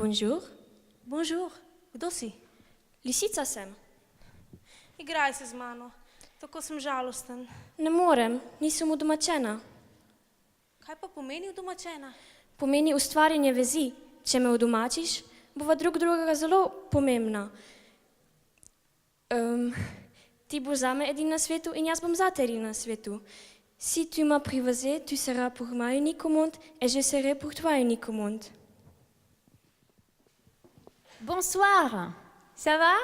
Bonjour. Bonjour, kdo si? Lisica sem. Igraj se z mano, tako sem žalosten. Ne morem, nisem udomačena. Kaj pa pomeni udomačena? Pomeni ustvarjanje vezi. Če me udomačiš, bova drug drugega zelo pomembna. Ti boš zame edin na svetu in jaz bom zate edin na svetu. Si tu m'apprivoises, tu seras pour moi unique au monde et je serai pour toi unique au monde. Bonsoir, ça va?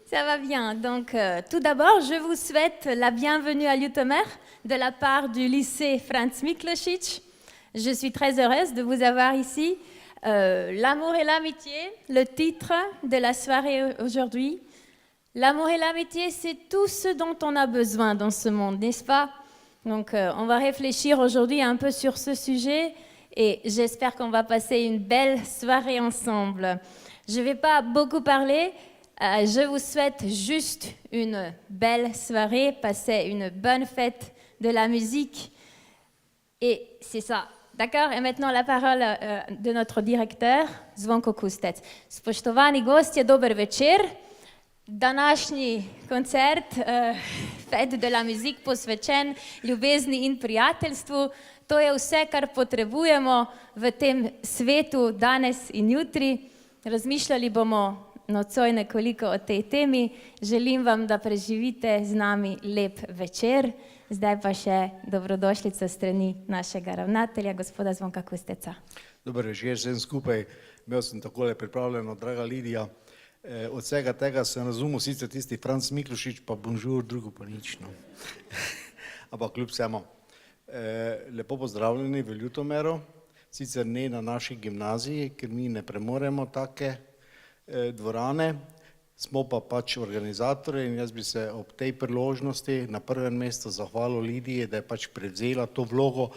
Ça va bien. Donc, tout d'abord, je vous souhaite la bienvenue à Ljutomer de la part du lycée Franz Miklosić. Je suis très heureuse de vous avoir ici. L'amour et l'amitié, le titre de la soirée aujourd'hui. L'amour et l'amitié, c'est tout ce dont on a besoin dans ce monde, n'est-ce pas? Donc, on va réfléchir aujourd'hui un peu sur ce sujet et j'espère qu'on va passer une belle soirée ensemble. Je ne vais pas beaucoup parler. Je vous souhaite juste une belle soirée, passer une bonne fête de la musique. Et c'est ça, d'accord? Et maintenant la parole de notre directeur, Zvonko Kustec. Spoštovani gostje, dober večer. Današnji koncert, Fête de la musique, posvečen ljubezni in prijateljstvu. To je vse, kar potrebujemo v tem svetu danes in jutri. Razmišljali bomo nocoj nekoliko o tej temi. Želim vam, da preživite z nami lep večer. Zdaj pa še dobrodošlica strani našega ravnatelja, gospoda Zvonka Kusteca. Dober večer, vsem skupaj. Imel sem takole pripravljeno, draga Lidija. Od vsega tega sem razumel sicer tisti Franz Miklosić, pa bonjour, drugo pa nič. Ampak kljub vsemu. Lepo pozdravljeni v Ljutomeru, sicer ne na naši gimnaziji, ker mi ne premoremo take dvorane, smo pa pač organizatorji in jaz bi se ob tej priložnosti na prvem mestu zahvalil Lidiji, da je pač prevzela to vlogo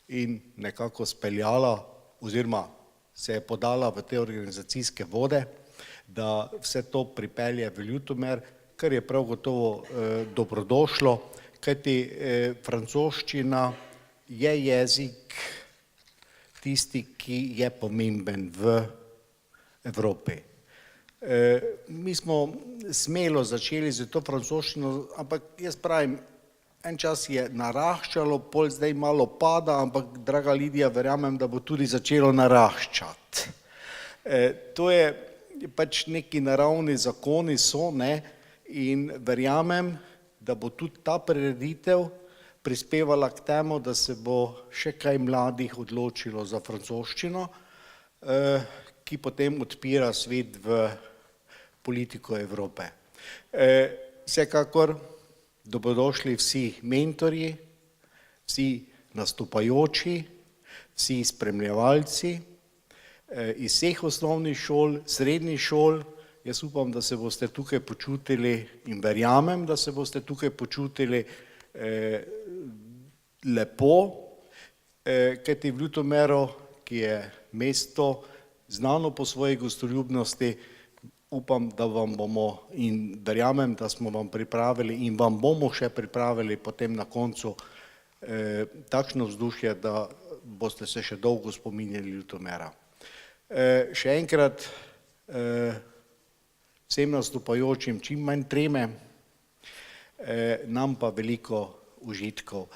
in nekako speljala oziroma se je podala v te organizacijske vode, da vse to pripelje v Ljutomer, kar je prav gotovo dobrodošlo, kajti francoščina je jezik tisti, ki je pomemben v Evropi. Mi smo smelo začeli z to francoščino, ampak jaz pravim, en čas je naraščalo, pol zdaj malo pada, ampak draga Lidija, verjamem, da bo tudi začelo naraščati. To je pač neki naravni zakoni so, ne, in verjamem, da bo tudi ta prireditev prispevala k temu, da se bo še kaj mladih odločilo za francoščino, ki potem odpira svet v politiko Evrope. Vsekakor dobrodošli vsi mentorji, vsi nastopajoči, vsi spremljevalci iz vseh osnovnih šol, srednjih šol. Jaz upam, da se boste tukaj počutili in verjamem, da se boste tukaj počutili lepo, kajti v Ljutomeru, ki je mesto znano po svoji gostoljubnosti, upam, da vam bomo in verjamem, da smo vam pripravili in vam bomo še pripravili potem na koncu takšno vzdušje, da boste se še dolgo spominjali Ljutomera. Še enkrat vsem nastopajočim čim manj treme, nam pa veliko užitkov,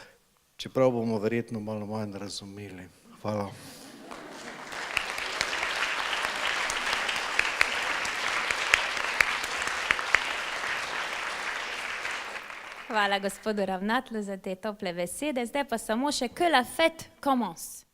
čeprav bomo verjetno malo manj razumeli. Hvala. Hvala gospodu ravnatelju za te tople besede. Zdaj pa samo še que la fête commence.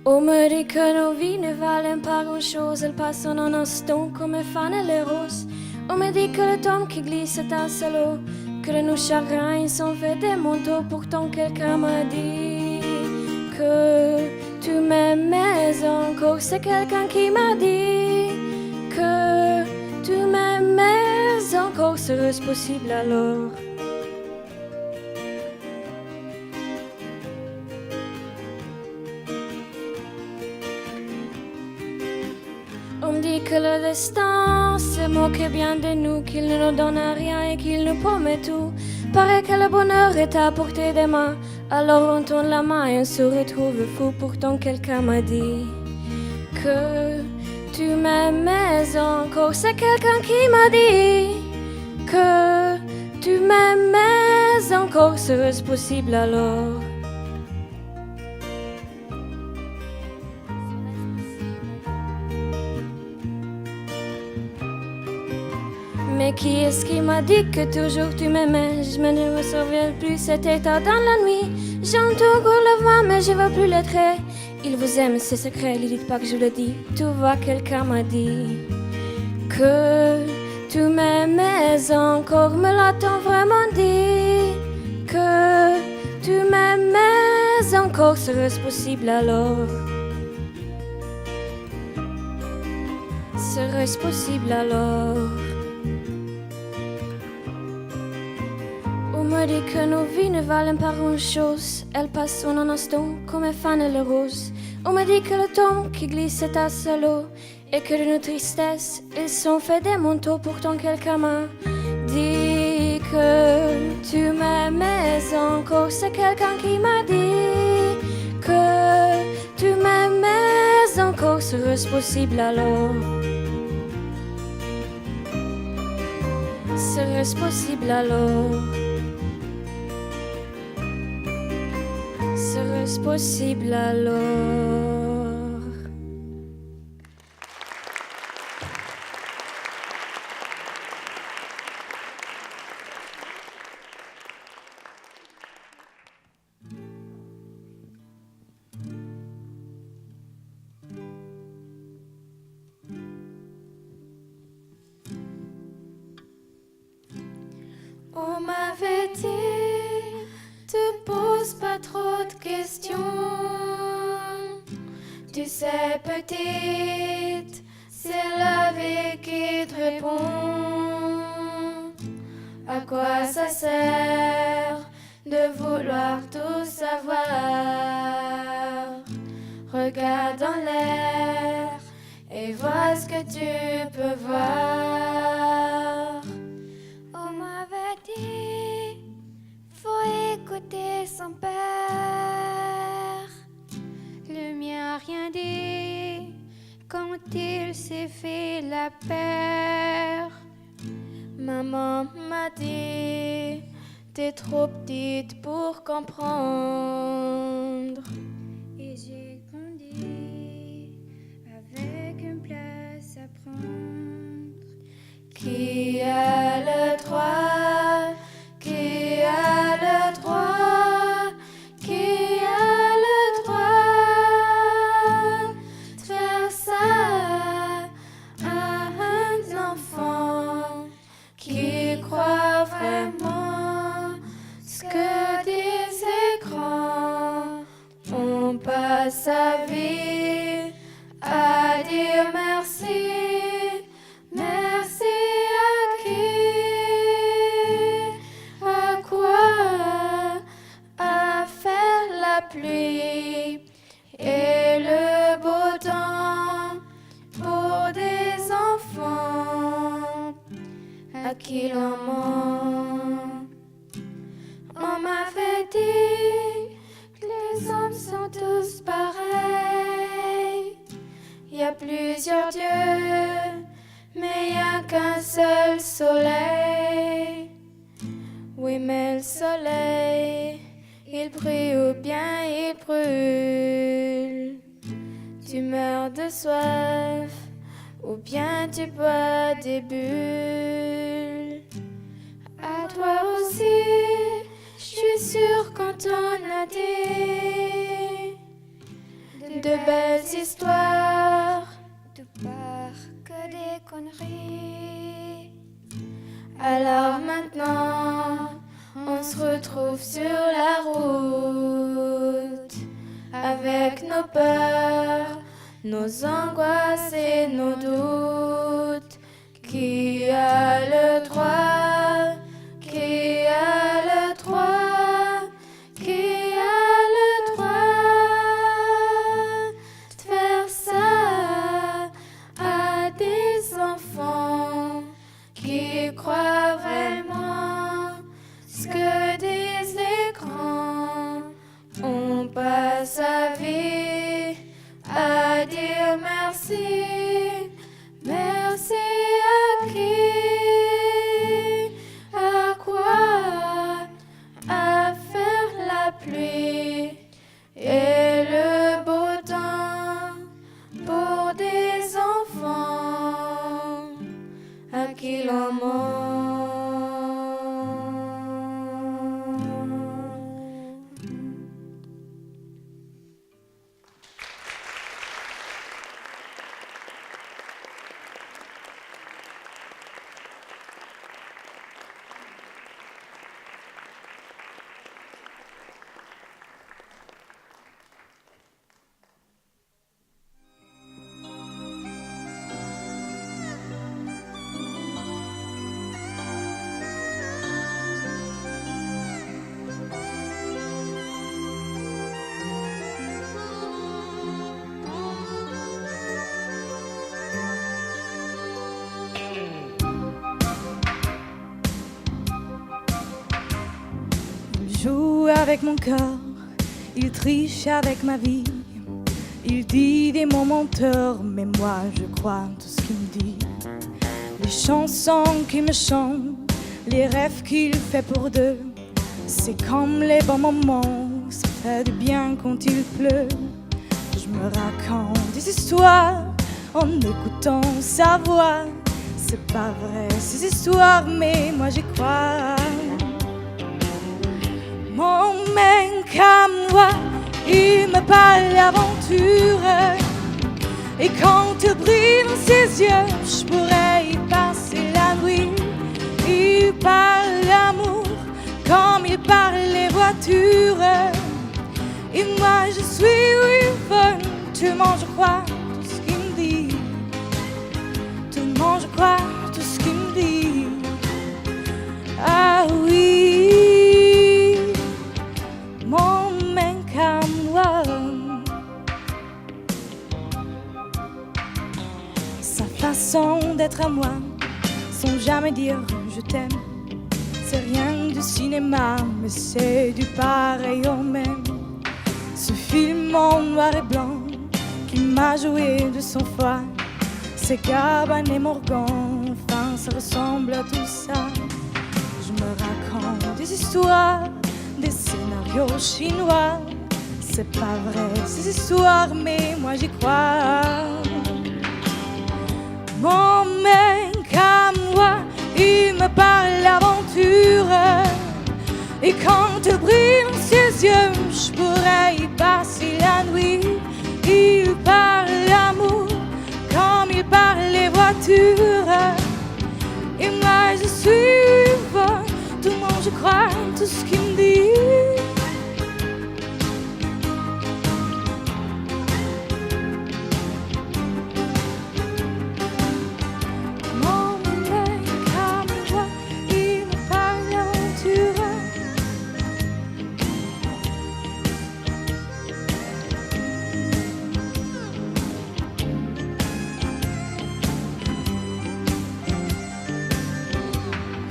On me dit que nos vies ne valent pas grand-chose, elles passent en un instant comme fanent les roses. On me dit que le temps qui glisse est un seul eau, que de nos chagrins sont faits des manteaux. Pourtant quelqu'un m'a dit que tu m'aimais encore. C'est quelqu'un qui m'a dit que tu m'aimais encore. Serait-ce possible alors? On dit que le destin se moque bien de nous, qu'il ne nous donne rien et qu'il nous promet tout. Paraît que le bonheur est à portée des mains, Alors on tourne la main et on se retrouve fou. Pourtant quelqu'un m'a dit que tu m'aimais encore. C'est quelqu'un qui m'a dit que tu m'aimais encore. Serait-ce possible alors? Mais qui est-ce qui m'a dit que toujours tu m'aimais? Je ne me souviens plus, c'était tard dans la nuit. J'entends encore la voix, mais je vois plus les traits. Il vous aime, c'est secret, ne dites pas que je le dis. Tu vois, quelqu'un m'a dit que tu m'aimais encore. Me l'a-t-on vraiment dit? Que tu m'aimais encore. Serait-ce possible alors? Serait-ce possible alors? On me dit que nos vies ne valent pas grand-chose. Elles passent en un instant comme un fan et le rose. On me dit que le temps qui glisse est assez l'eau et que de nos tristesses, ils sont faits des manteaux. Pourtant quelqu'un m'a dit que tu m'aimais encore. C'est quelqu'un qui m'a dit que tu m'aimais encore. Serait-ce possible alors? Serait-ce possible alors? Serait-ce possible alors? On m'avait dit, te pose pas trop de questions. Tu sais, petite, c'est la vie qui te répond. À quoi ça sert de vouloir tout savoir? Regarde en l'air et vois ce que tu peux voir. On m'avait dit, faut écouter son père. Le mien a rien dit quand il s'est fait la paire. Maman m'a dit, t'es trop petite pour comprendre. Et j'ai grandi avec une place à prendre. Qui a le droit? Qui a le droit? Qui a le droit de faire ça à un enfant qui croit vraiment ce que des écrans? On passe sa vie à dire merci. Merci à qui? À quoi? À faire la pluie et le beau temps pour des enfants à qui l'on ment. On m'avait dit que les hommes sont tous pareils. Il y a plusieurs dieux, mais y a qu'un seul soleil. Oui, mais le soleil, il brille ou bien il brûle. Tu meurs de soif ou bien tu bois des bulles. À toi aussi, je suis sûre qu'on t'en a dit de belles histoires, tout part que des conneries. Alors maintenant, on se retrouve sur la route avec nos peurs, nos angoisses et nos doutes. Qui a le droit? Qui a le droit? Qui a le droit de faire ça à des enfants qui croient vraiment ce que disent les grands? merci. Merci à qui? À quoi? À faire la pluie et le beau temps pour des enfants à qui l'on ment. Il joue avec mon corps, il triche avec ma vie. Il dit des mots menteurs, mais moi je crois tout ce qu'il me dit. Les chansons qu'il me chante, les rêves qu'il fait pour deux, c'est comme les bons moments, ça fait du bien quand il pleut. Je me raconte des histoires en écoutant sa voix. C'est pas vrai ces histoires, mais moi j'y crois. Mon mec à moi, il me parle d'aventure. Et quand il brille dans ses yeux, je pourrais y passer la nuit. Il parle d'amour comme il parle les voitures. Et moi je suis où il veut, tout le monde je crois tout ce qu'il me dit. Tout le monde je crois tout ce qu'il me dit. Ah oui, mon mec à moi. Sa façon d'être à moi, sans jamais dire je t'aime, c'est rien du cinéma, mais c'est du pareil au même. Ce film en noir et blanc qui m'a joué de son foie, c'est Gabon et Morgan, enfin ça ressemble à tout ça. Je me raconte des histoires, des scénarios chinois. C'est pas vrai ces histoires, mais moi j'y crois. Mon mec à moi, il me parle d'aventure. Et quand il brille dans ses yeux, je pourrais y passer la nuit. Il parle d'amour comme il parle les voitures. Et moi je suis folle, tout le monde je crois tout ce qu'il me dit. Mon mec à moi, il me parle d'aventure.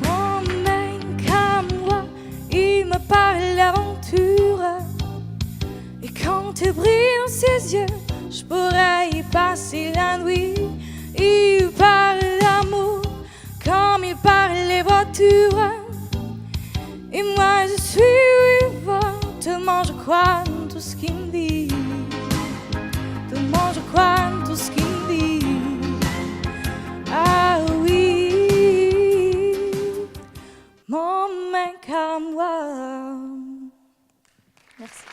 Mon mec à moi, il me parle d'aventure. Et quand il brille dans ses yeux, je pourrais y passer la nuit. Il parle d'amour comme il parle les voitures. Et moi je suis où il va, tout le monde je crois tout ce qu'il me dit. Tout le monde je crois tout ce qu'il me dit. Ah oui, mon mec à moi. Merci.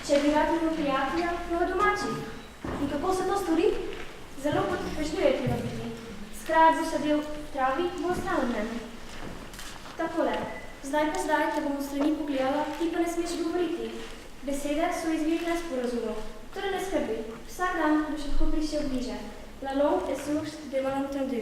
Če bi rad imel prijatelja, v domači. In kako se to stori? Zelo potrpežljiv je treba biti. Skrat zasadil v travi, bo ostal od mene. Takole, zdaj pa zdaj te bom v strani pogledala, ti pa ne smeš govoriti. Besede so izvir nesporazumov. Torej ne skrbi, vsak dan boš lahko prišel bliže. La longue est source de malentendu.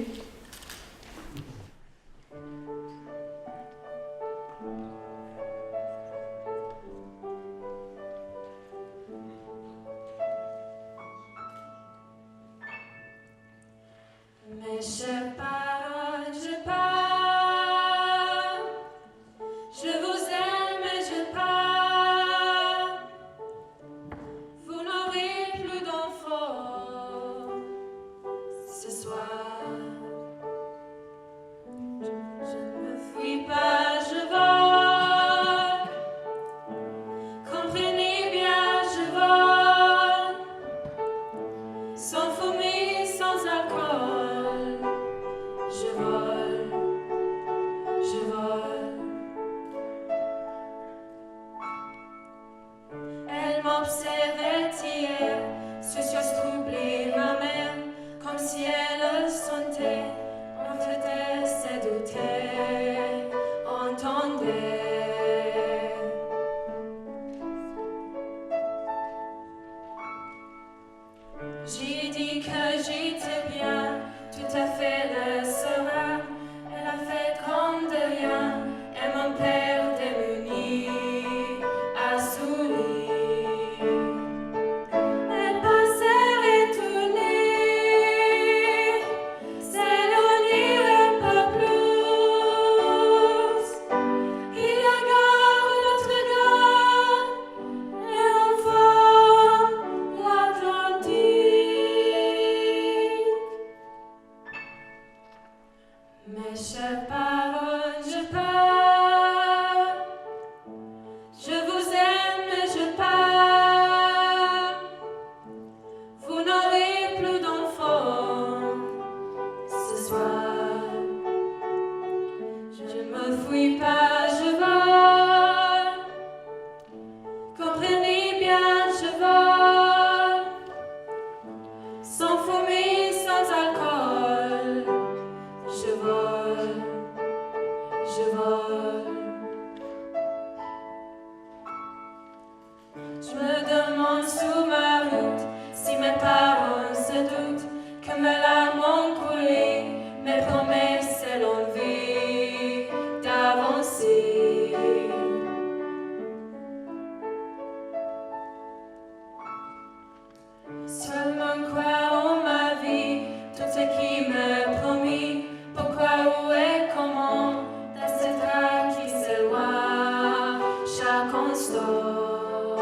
Mes chères paroles, je pars. jamais sera. Elle a fait comme de rien, et mon père démuni a souri. Elle passait étonnée, s'éloignerait pas plus. Il y a gare notre gare, et enfin l'Atlantique. Mes chers parents, je pars. Je vous aime et je pars. Vous n'aurez plus d'enfants ce soir. Je ne me fuis pas, je vole. Comprenez bien, je vole. Sans fumée, sans alcool. Je vole, je vole. Je me demande sous ma route si mes parents se doutent que mes larmes ont coulé, mes promesses et l'envie d'avancer. Seulement croire en ma vie, tout ce qui m'est promis. Pourquoi, où et comment, dans cette rare qui s'éloigne chaque instant.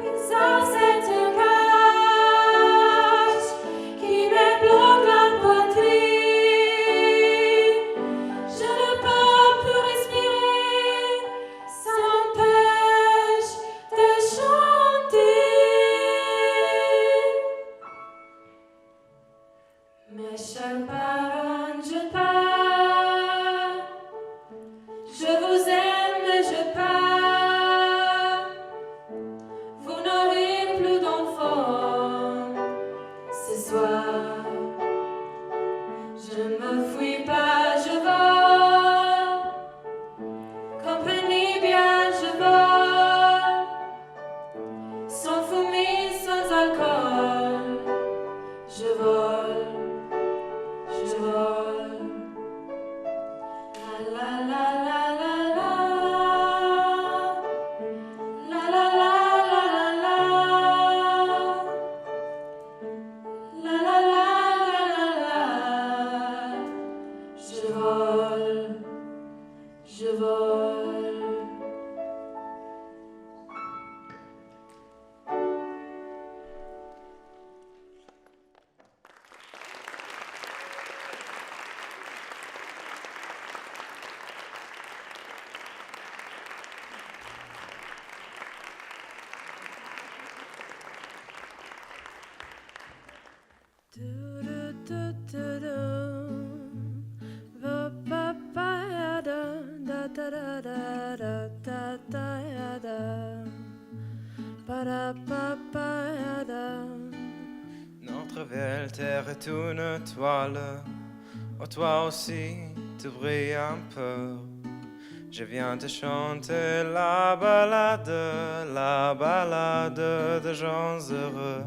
Bizarre cette cage qui me bloque la poitrine. Je ne peux plus respirer, ça m'empêche de chanter. Mes chers parents, je pars. Je vous aime et je pars. Vous n'aurez plus d'enfants ce soir. Je ne me fuis pas, je vole. Comprenez bien, je vole. Sans fumée, sans alcool. Je vole. Je vole. La la la la la la. La la la la la la. La la la la la la. Je vole. Je vole. Notre belle terre est une toile, oh toi aussi tu brilles un peu. Je viens te chanter la balade des gens heureux.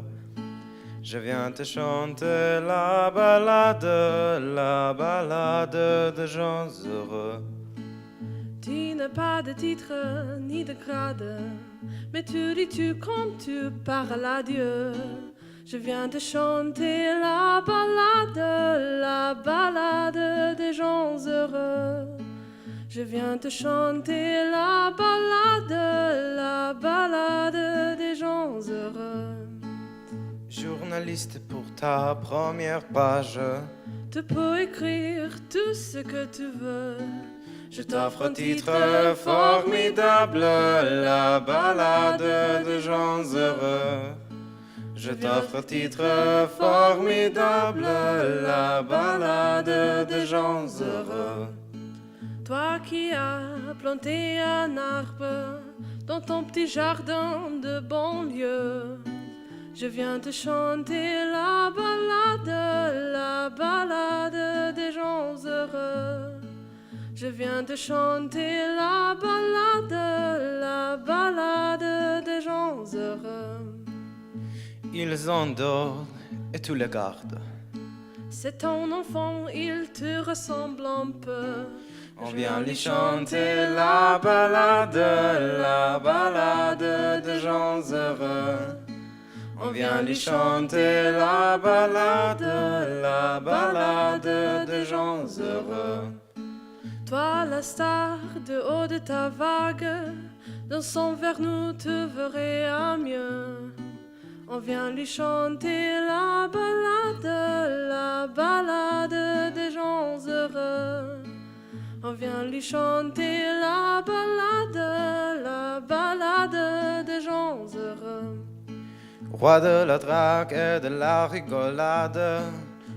Je viens te chanter la balade des gens heureux. Tu n'as pas de titre ni de grade, mais tu dis tu quand tu parles à Dieu. Je viens te chanter la balade des gens heureux. Je viens te chanter la balade des gens heureux. Journaliste pour ta première page, Tu peux écrire tout ce que tu veux. je t'offre un titre formidable, la balade des gens heureux. Je t'offre un titre formidable, la balade des gens heureux. Toi qui as planté un arbre dans ton petit jardin de banlieue, je viens te chanter la balade des gens heureux. Je viens te chanter la balade des gens heureux. Ils endorment et tu les gardes. C'est ton enfant, il te ressemble un peu. On vient lui chanter la balade de gens heureux. On vient lui chanter la balade de gens heureux. Toi, la star de haut de ta vague, dansons vers nous, te verrais à mieux. On vient lui chanter la balade des gens heureux. On vient lui chanter la balade des gens heureux. Roi de la drague et de la rigolade,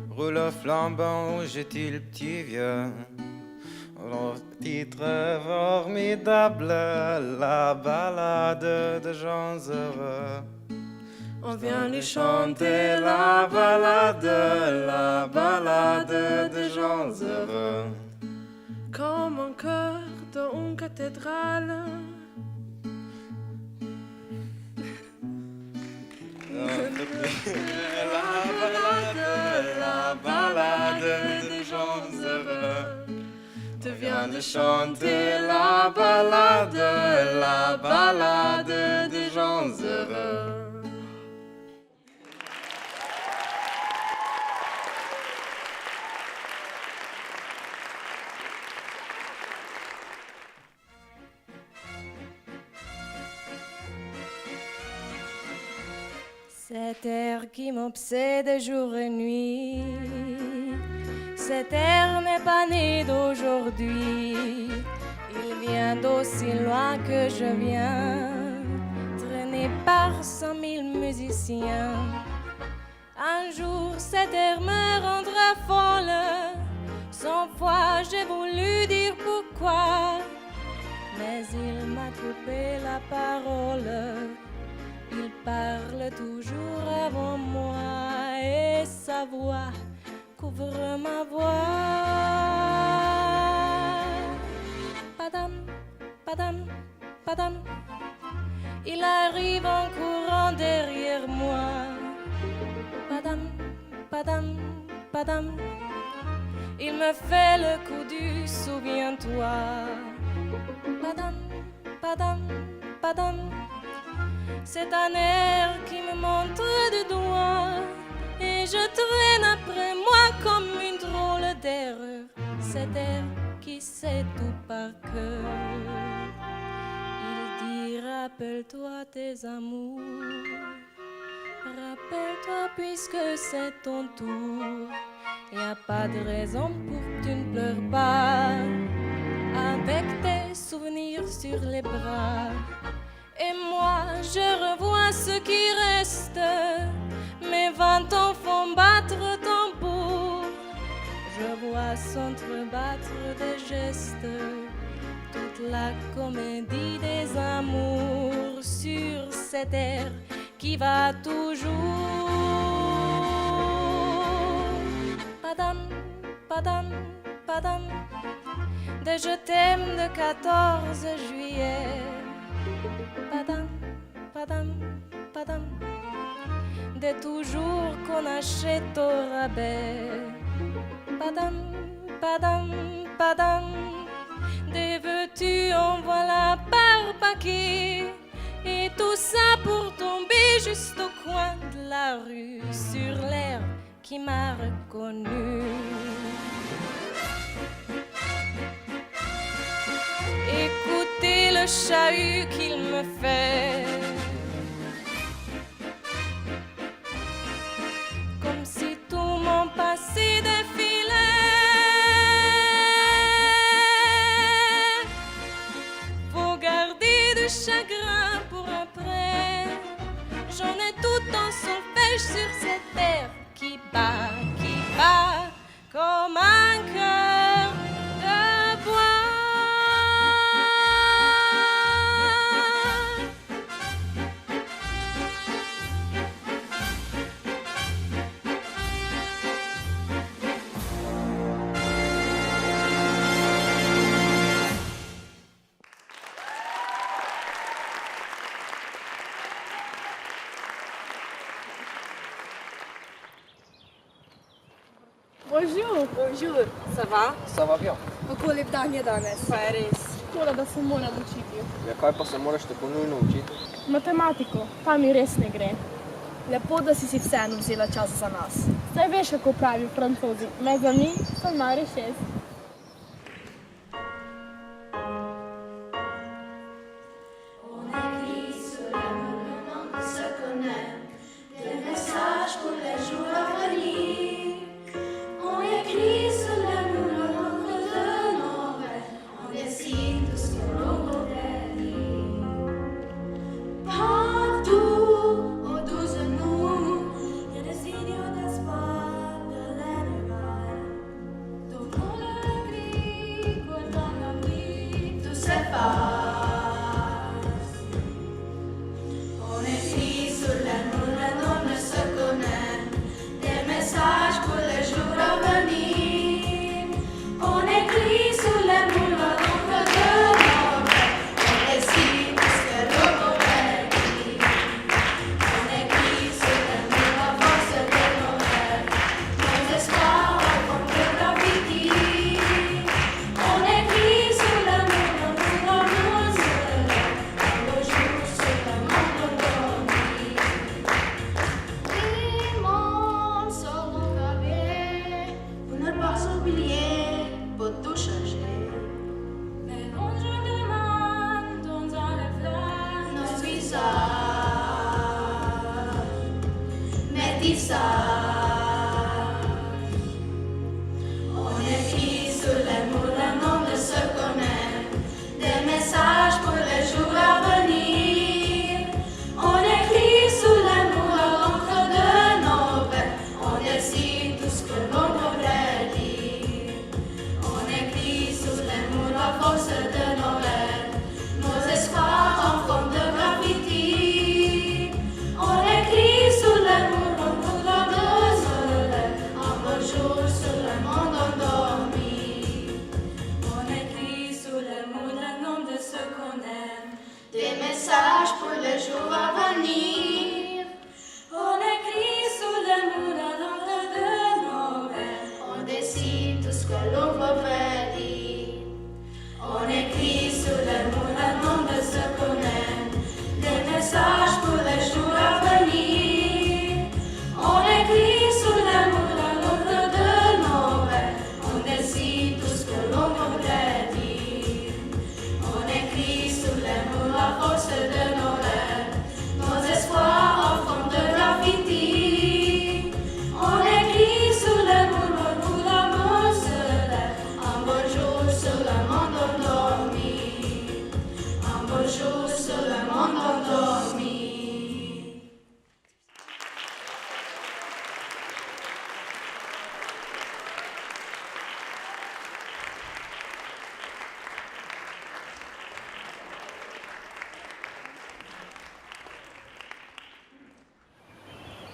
roule flambant, où j'ai-il le petit vieux? Leur titre formidable, la balade de gens heureux. On vient lui chanter la balade des gens heureux. Comme un chœur dans une cathédrale. La balade des gens heureux. Te vient de chanter la balade des gens heureux. Cet air qui m'obsède jour et nuit, cet air n'est pas né d'aujourd'hui. Il vient d'aussi loin que je viens, traîné par 100 000 musiciens. Un jour cet air me rendra folle, 100 fois j'ai voulu dire pourquoi, mais il m'a coupé la parole. Il parle toujours avant moi et sa voix couvre ma voix. Padam, padam, padam. Il arrive en courant derrière moi. Padam, padam, padam. Il me fait le coup du souviens-toi. Padam, padam, padam. C'est un air qui me montre du doigt et je traîne après moi comme une drôle d'erreur. Cet air qui sait tout par cœur. Il dit rappelle-toi tes amours, rappelle-toi puisque c'est ton tour. Y a pas de raison pour que tu ne pleures pas avec tes souvenirs sur les bras. Et moi, je revois ce qui reste, mes 20 ans font battre tambour. Je vois s'entrebattre des gestes, toute la comédie des amours sur cet air qui va toujours. Padam, padam, padam, de je t'aime de 14 juillet. Padam, padam, padam, de toujours qu'on achète au rabais. Padam, padam, padam, des veux-tu en voilà par paquet. Et tout ça pour tomber juste au coin de la rue, sur l'air qui m'a reconnu. Écoutez le chahut qu'il me fait, comme si tout mon passé défilait. Faut garder du chagrin pour après, j'en ai tout en solfège sur cette terre qui bat comme un cœur de bois. Bonjour. Bonjour. Ça va? Ça va bien. Kako lep dan je danes? Pa je res. Škoda, da se moram učiti. Ja, kaj pa se moraš tako nujno učiti? Matematiko, ta mi res ne gre. Lepo, da si vseeno vzela čas za nas. Saj veš, kako pravijo Francozi. Mes amis sont ma richesse.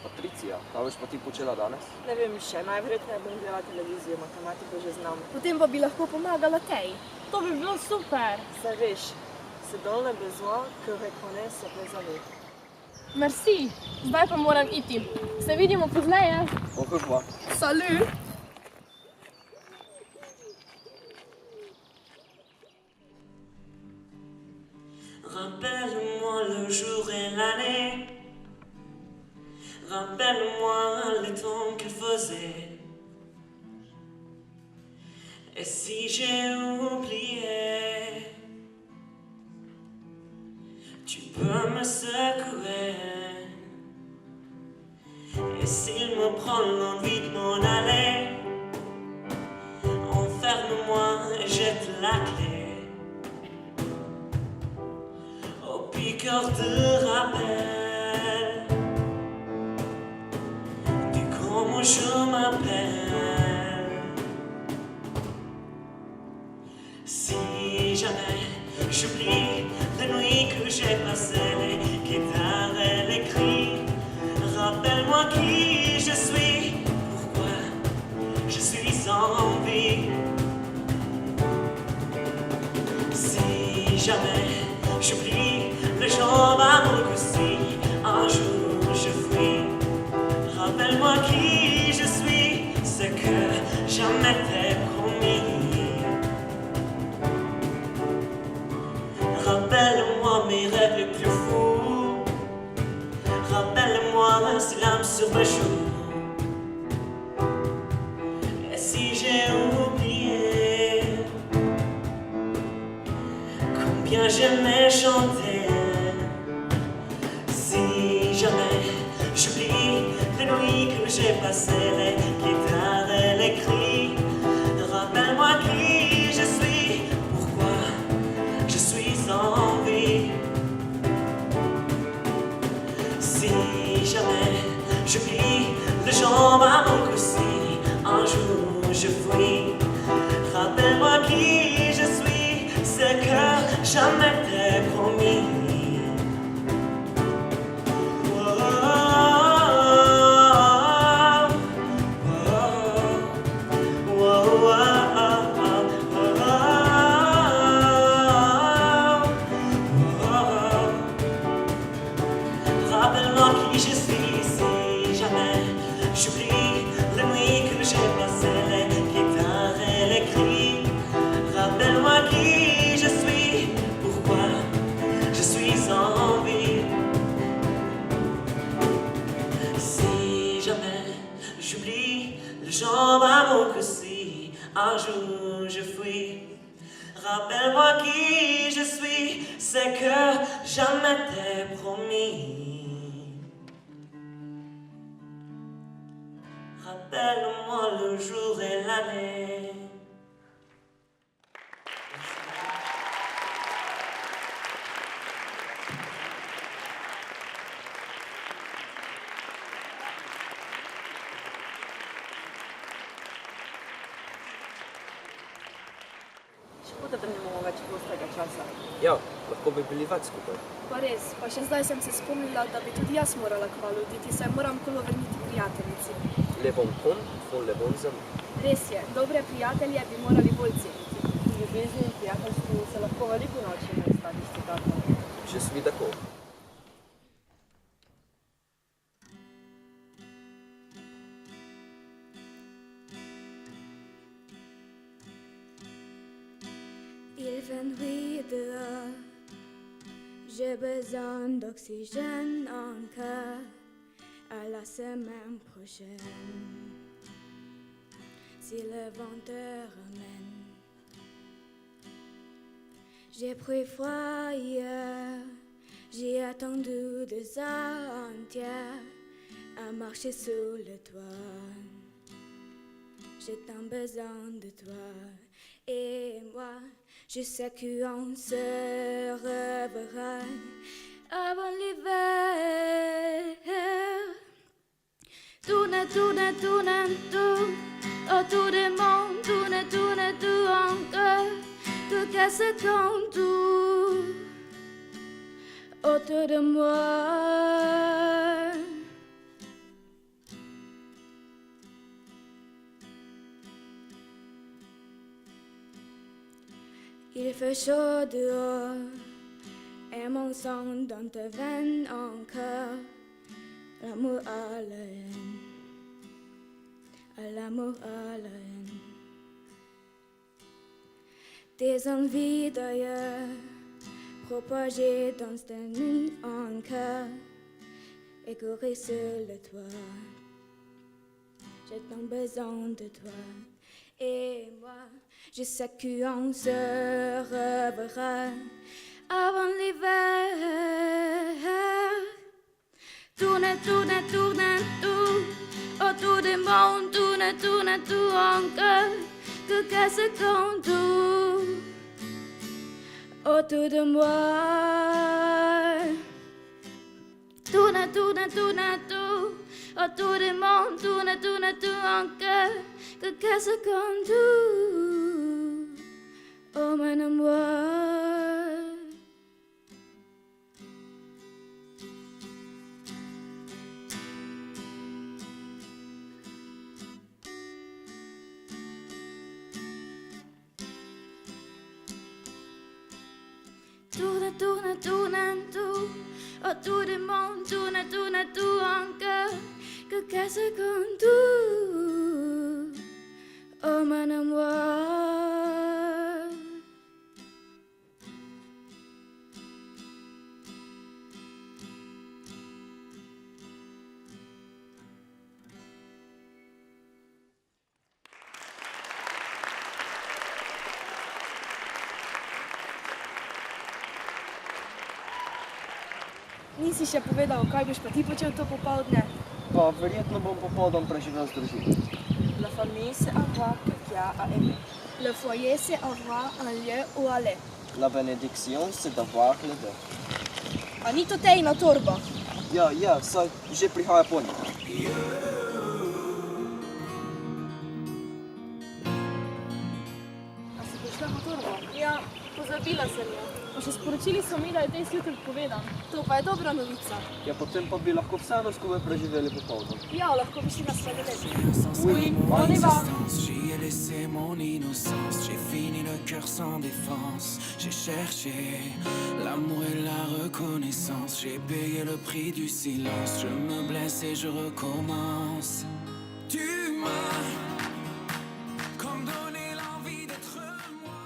Patricija, kaj boš pa ti počela danes? Ne vem še, najverjetneje bom gledala televizijo, matematiko že znam. Potem pa bi lahko pomagala tej. To bi bilo super. Saj veš, se donne besoin, que reconnaît se présenter. Merci. Zdaj pa moram iti. Se vidimo pozneje. Au revoir. Salut. Rappelle-moi le jour et l'année. Rappelle-moi les temps qu'il faisait. Et si j'ai oublié, tu peux me secouer. Et s'il me prend l'envie de m'en aller, enferme-moi et jette la clé. Au piqueur de rappel, dis comment je m'appelle. Si jamais j'oublie les nuits que j'ai passées, les guitares et les cris, rappelle-moi qui je suis, pourquoi je suis en vie. Si jamais j'oublie les jambes à mon cou, un jour je fuis, rappelle-moi qui je suis, ce que jamais j'aimais chanter. Si jamais j'oublie les nuits que j'ai passées, les guitares et les cris, rappelle-moi qui je suis, pourquoi je suis en vie. Si jamais j'oublie les jambes à mon cou, si un jour je fuis, rappelle-moi qui je suis, ce que jamais t'ai promis. Rappelle-moi qui je suis, si jamais j'oublie les nuits que j'ai passées, les guitares et les cris. Rappelle-moi qui je suis, pourquoi je suis en vie. Si jamais j'oublie les jambes à mon cou, si un jour je fuis, rappelle-moi qui je suis, c'est que jamais t'ai promis. Rappelle-moi le jour et l'année. Și poate da ne mogoče postega časa. Ja, lahko bi bili več skupaj. Pa res, pa še zdaj sem se spomnila, da bi tudi jaz morala kmalu oditi, saj moram kolo vrniti prijateljici. Le bom kom, le bom zem. Res je, dobre prijatelje bi morali bolj ceniti. V ljubezni in prijateljstvu se lahko veliko naučimo iz takih citatov. Je suis d'accord. Il fait nuit dehors, j'ai besoin d'oxygène encore à la semaine prochaine. Si le vent te ramène, j'ai pris froid hier, j'ai attendu 2 heures entières à marcher sous le toit. J'ai tant besoin de toi et moi. Je sais qu'on se reverra avant l'hiver. Tourne, tourne, tourne, tout autour du monde, tourne, tourne, tout encore. Tout casse comme tout autour de moi. Il fait chaud dehors et mon sang dans tes veines encore. L'amour à la haine, à l'amour à la haine. Tes envies d'ailleurs propagées dans tes nuits encore, écouées sur le toit. J'ai tant besoin de toi et moi. Je sais qu'on se reverra avant l'hiver. Tourne, tourne, tourne, tout autour du monde, tourne, tourne, tout encore. Que casse comme tout autour de moi. Tourne, tourne, tourne, tout autour du monde, tourne, tourne, tout encore. Que casse comme tout. Oh mon amour. Tourne, tourne, tourne, tout autour du monde, tourne, tourne, tout encore. Que casse comme tout. Oh mon amour. nisi še povedal, kaj boš pa ti počel to popoldne? Pa verjetno bom popoldan preživel z družino. La famille c'est avoir quelqu'un à aimer. Le foyer c'est avoir un lieu où aller. La bénédiction, c'est d'avoir le deux. A ni to tejna torba? Ja, saj že prihaja po njih. A si prišla po torbo? Ja, pozabila sem jo. Pa še sporočili so mi, da je tej zjutraj povedan. To pa je dobra novica. Ja, potem pa bi lahko vseeno skupaj preživeli popoldan. Ja, lahko bi šli na sladoled. Oui, on y va. J'y ai laissé mon innocence, j'ai fini le cœur sans défense. J'ai cherché l'amour et la reconnaissance, j'ai payé le prix du silence. Je me blesse et je recommence. Tu m'as comme donné l'envie d'être moi.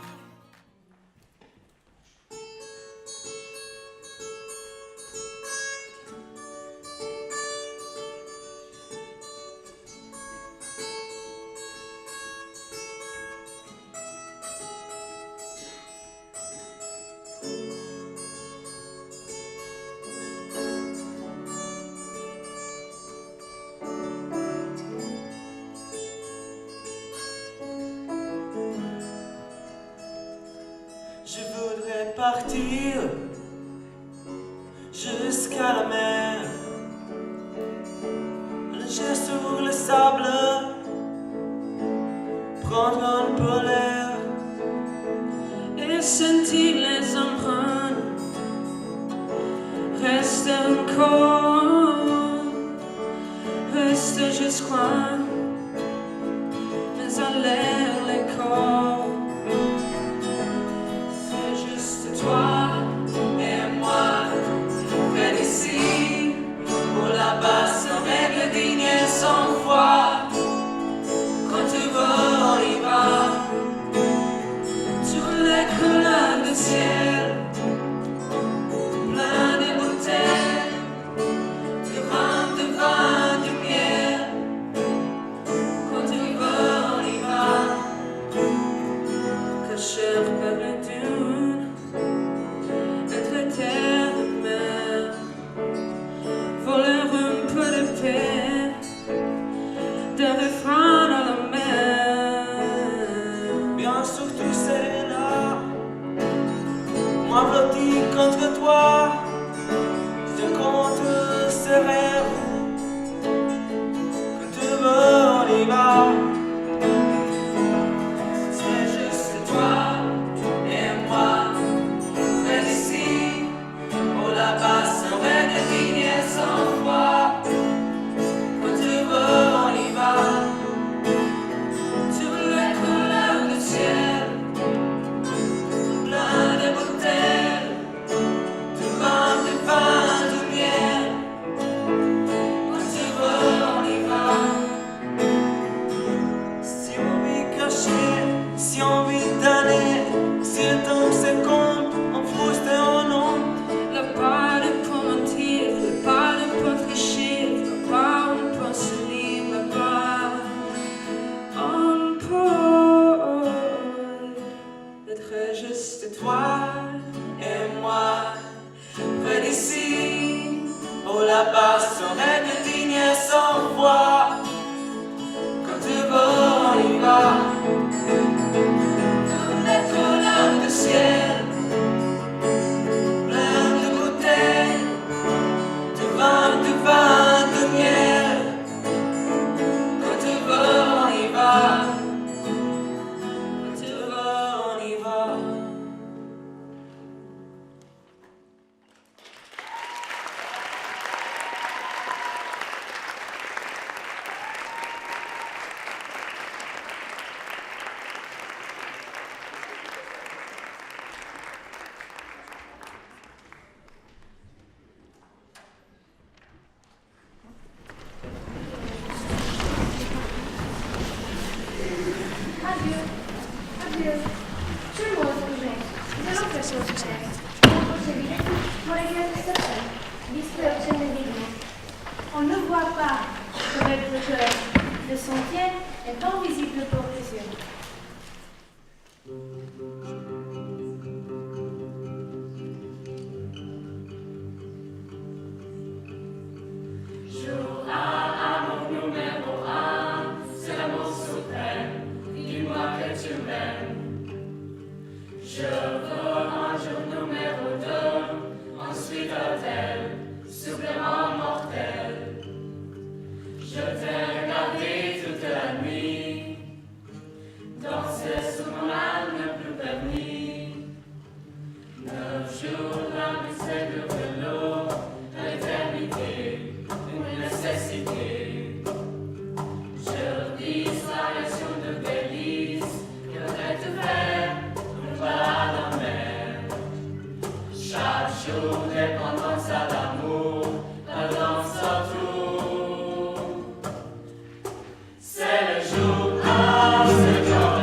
Je voudrais partir jusqu'à la mer, nager sur le sable, prendre un peu l'air et sentir les empreintes. Reste encore, reste jusqu'à mais à l'air les corps. Toi et moi, près d'ici, ou là-bas, sans règle digne et sans foi. Quand tu veux, on y va. Toutes les couleurs du ciel, plein de bouteilles, du rhum, du vin, du miel. Quand tu veux, on y va. Cacher par les dunes, terre de mer, voler un peu de paix, de refrain à la mer. Bien surtout c'est là, moi blotti contre toi, je compte ces rêves. Quand tu veux, on y va. C'est juste toi et moi, près d'ici. Là-bas, sans règle digne et sans foi. Quand tu veux, on y va. Toutes les couleurs du ciel, plein de bouteilles, du vin, du vin, du miel. Quand tu veux, on y va. Si on vit caché, si on vit damné, si le temps se compte, on frustre et on honte. Pas de pour mentir, pas de pour tricher, pas on peut se libre, pas on peut être juste toi et moi, près d'ici, ou là-bas, sans règle digne et sans foi. Quand tu veux, on y va. Toutes les couleurs du ciel. Du vin, de miel. Quand tu veux, on y va. Quand tu veux, on y va. On ne voit pas avec le cœur. Le sentier est invisible pour les yeux. C'est le jour, ah, c'est quand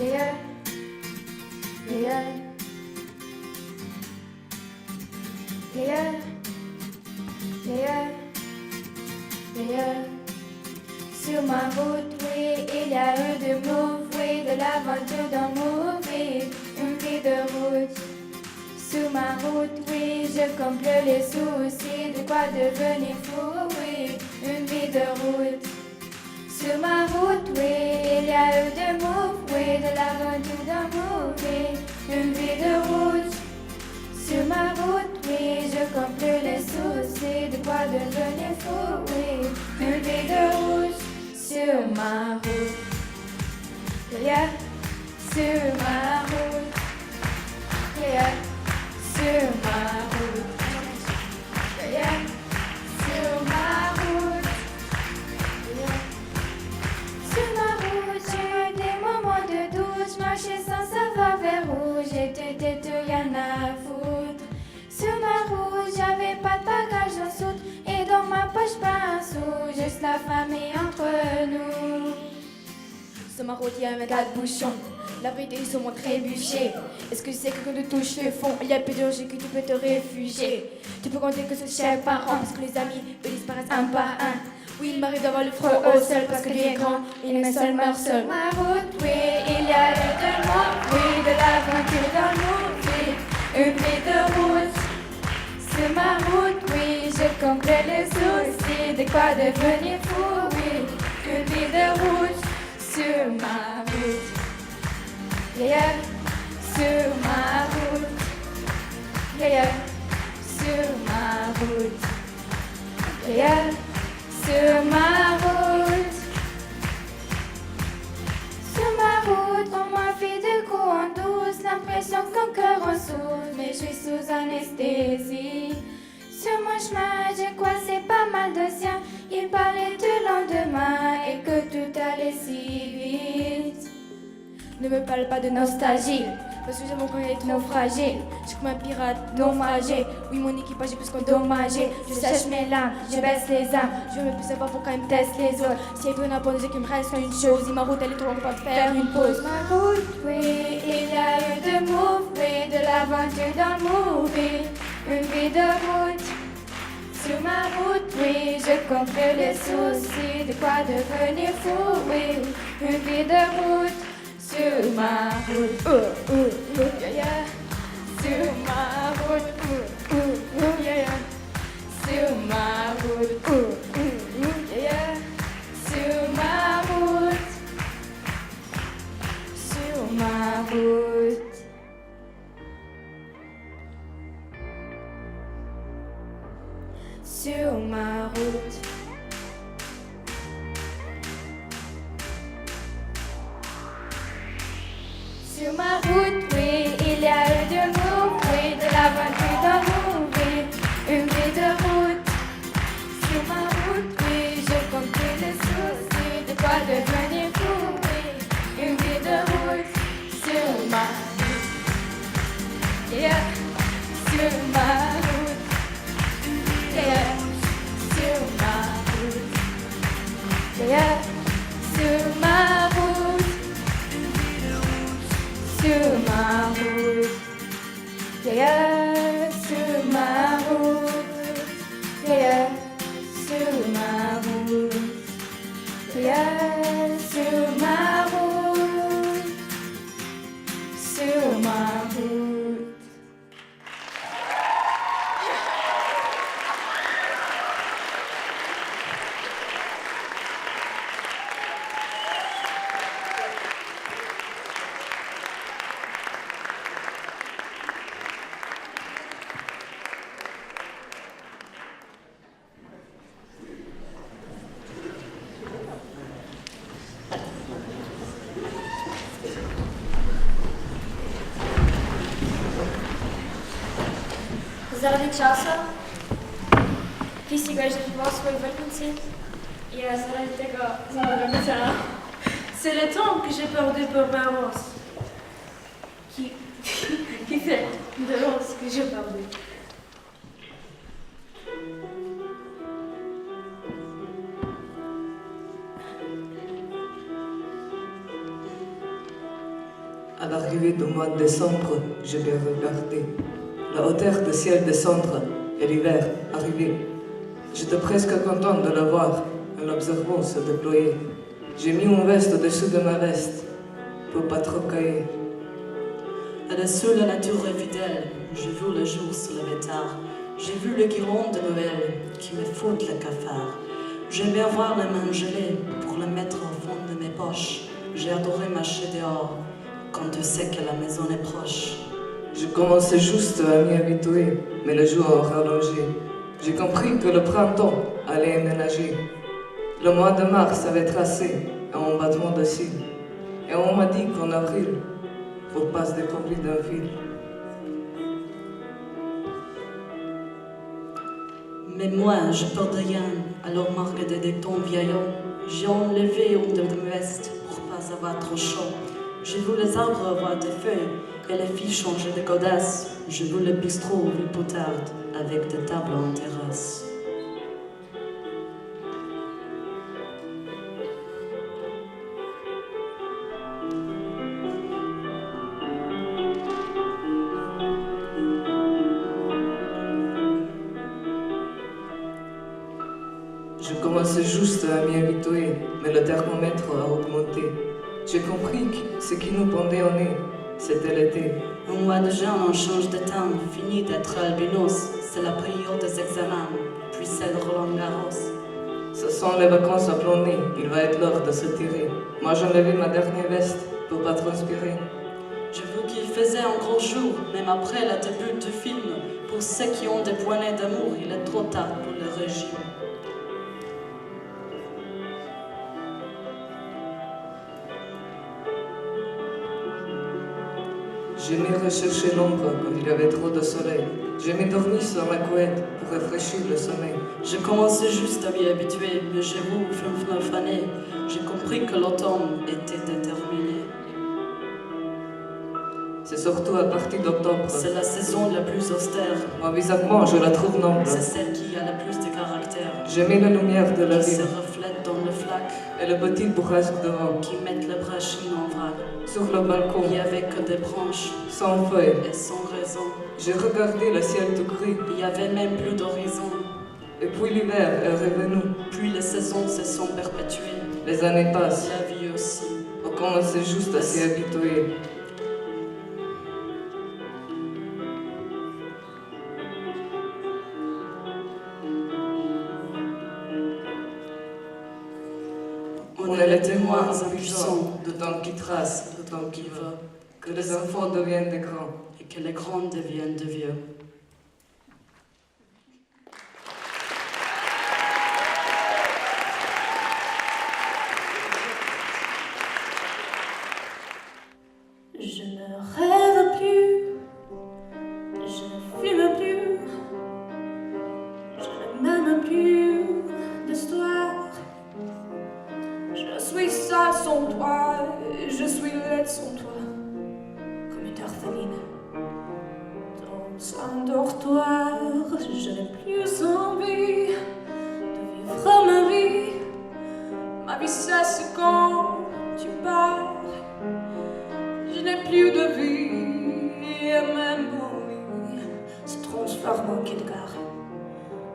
yeah, yeah, yeah, yeah, yeah. Sur ma route, oui, il y a eu de move, oui, de l'aventure dans Move, oui, une vie de route. Sur ma route, oui, je comble les soucis, de quoi devenir fou, oui, une vie de route. Sur ma route, oui, il y a eu de move, oui, de l'aventure dans Move, oui, une vie de route. Sur ma route, oui, je comble les soucis, de quoi devenir fou, oui, une vie de route. Sur ma route, yeah, sur ma route, yeah, sur ma route, yeah, sur ma route, yeah. Sur ma route, j'ai eu des moments de doute, je marchais sans savoir vers où, j'étais têtue, rien à foutre. Sur ma route, j'avais pas de bagage en soute, et dans ma poche pas un sou, juste la famille entre nous. Sur ma route, il y a 24 bouchons, la vérité ils sont mon trébuché. Est-ce que c'est que quand tu touches le fond, il y a plus de danger que tu peux te réfugier. Tu peux compter que ce chaque parent, parce que les amis, eux disparaissent un par un. Oui, il m'arrive d'avoir le front au sol, parce que Dieu est grand, et les seuls meurent seuls. Ma route, oui, il y a eu de moi, oui, de l'aventure dans le monde, oui, une vie de route. Sur ma route, oui, je comble les soucis, de quoi devenir fou, oui, une vie de route. Sur ma route, yeah, sur ma route, yeah, sur ma route, yeah, sur ma route. Sur ma route, on m'a fait de coups en douce, l'impression qu'un cœur en souffre, mais je suis sous anesthésie. Sur mon chemin, j'ai croisé pas mal de siens, ils parlaient du lendemain et que tout allait si vite. Ne me parle pas de nostalgie, parce que j'ai mon corps est naufragé. Je suis comme un pirate naufragé, oui mon équipage est plus qu'endommagé. Je sèche mes larmes, je baisse les armes, je veux plus savoir pourquoi ils me testent les autres. Si ils veulent abandonner, qu'il me reste une chose, et ma route elle est trop longue pour faire une pause. Ma route, oui, il y a eu de move, oui, de l'aventure dans le movie, une vie de route. Sur ma route, oui, je comble les soucis, de quoi devenir fou, oui, une vie de route. Sur ma route, yeah, yeah. Sur ma route, yeah, yeah. Sur ma route, yeah, yeah. Sur ma route, sur ma route. Sur ma route. Sur ma route, oui, il y a eu de move, oui, de l'aventure dans Move, oui, une vie de route. Sur ma route, oui, je compte les soucis, de quoi devenir fou, oui, une vie de route. Sur ma route, yeah, sur ma route, yeah, sur ma route, yeah, sur ma route. Sur ma route, yeah, sur ma route, yeah, sur ma route, yeah, sur ma route, sur ma route. Zaradi časa, ki si ga je žrtvoval svoj vrtnici, je zaradi tega zelo organizirala. C'est le temps que j'ai perdu pour Barros. Qui fait de l'os que j'ai perdu. À l'arrivée du mois de décembre, je vais regarder la hauteur du ciel descendre et l'hiver arriver. J'étais presque content de la voir en l'observant se déployer. J'ai mis mon veste au-dessus de ma veste pour pas trop cailler. Là-dessous, la nature est fidèle. J'ai vu le jour se lever tard. J'ai vu le guirlande de Noël qui me foutent le cafard. J'aime bien voir les mains gelées pour le mettre au fond de mes poches. J'ai adoré marcher dehors quand tu sais que la maison est proche. Je commençais juste à m'y habituer, mais le jour a rallongé. J'ai compris que le printemps allait éménager. Le mois de mars avait tracé un battement de cils. Et on m'a dit qu'en avril, faut pas se découvrir d'un fil. Mais moi, je porte rien, alors m'a regardé des tons vieillons. J'ai enlevé une de mes vestes pour pas avoir trop chaud. J'ai vu les arbres avoir des feuilles et les filles changer de godasses. J'ai vu le bistrot ville poutarde avec des tables en terrasse. Je commençais juste à m'y habituer, mais le thermomètre a augmenté. J'ai compris que ce qui nous pendait au nez, c'était l'été. Au mois de juin, on change de temps, fini d'être albinos. C'est la période des examens, puis c'est Roland Garros. Ce sont les vacances à planer, il va être l'heure de se tirer. Moi j'ai enlevé ma dernière veste pour pas transpirer. J'ai vu qu'il faisait un gros jour, même après le début du film. Pour ceux qui ont des poignées d'amour, il est trop tard pour le régime. J'aimais rechercher l'ombre quand il y avait trop de soleil. J'aimais dormir sur ma couette pour rafraîchir le sommeil. Je commençais juste à m'y habituer, mais j'ai vu 29 années. J'ai compris que l'automne était déterminé. C'est surtout à partir d'octobre. C'est la saison la plus austère. Moi, bizarrement, je la trouve noble. C'est celle qui a le plus de caractère. J'aimais la lumière de la Qui ville. se reflète dans le flac. Et le petit bourrasque de vent. Qui mettent le brachine en vrac. Sur le balcon. Il n'y avait que des branches. Sans feuilles. Et sans raison. J'ai regardé le ciel tout gris. Il n'y avait même plus d'horizon. Et puis l'hiver est revenu. Puis les saisons se sont perpétuées. Les années passent. La vie aussi. On commençait juste à s'y habituer. On est les témoins impuissants de temps qui trace, de temps qui va. Que les enfants deviennent des grands. Et que les grands deviennent des vieux. Je ne rêve plus, je ne fume plus, je n'aime plus d'histoire. Je suis seule sans toi, je suis laide sans toi, comme une orpheline dans un dortoir. Je n'ai plus envie de vivre ma vie. Ma vie cesse quand tu pars. Je n'ai plus de vie et même mon lit se transforme en Kildare.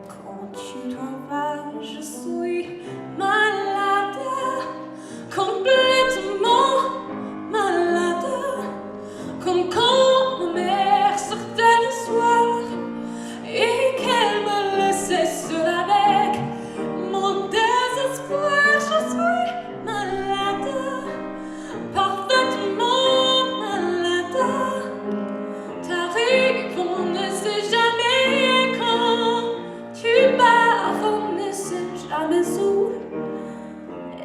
Quand tu t'en vas, je suis malade, complètement malade, comme quand ma mère sortait le soir et qu'elle me laissait seule avec mon désespoir. Je suis malade, parfaitement. T'arrives, on ne sait jamais quand. Tu pars, on ne sait jamais où.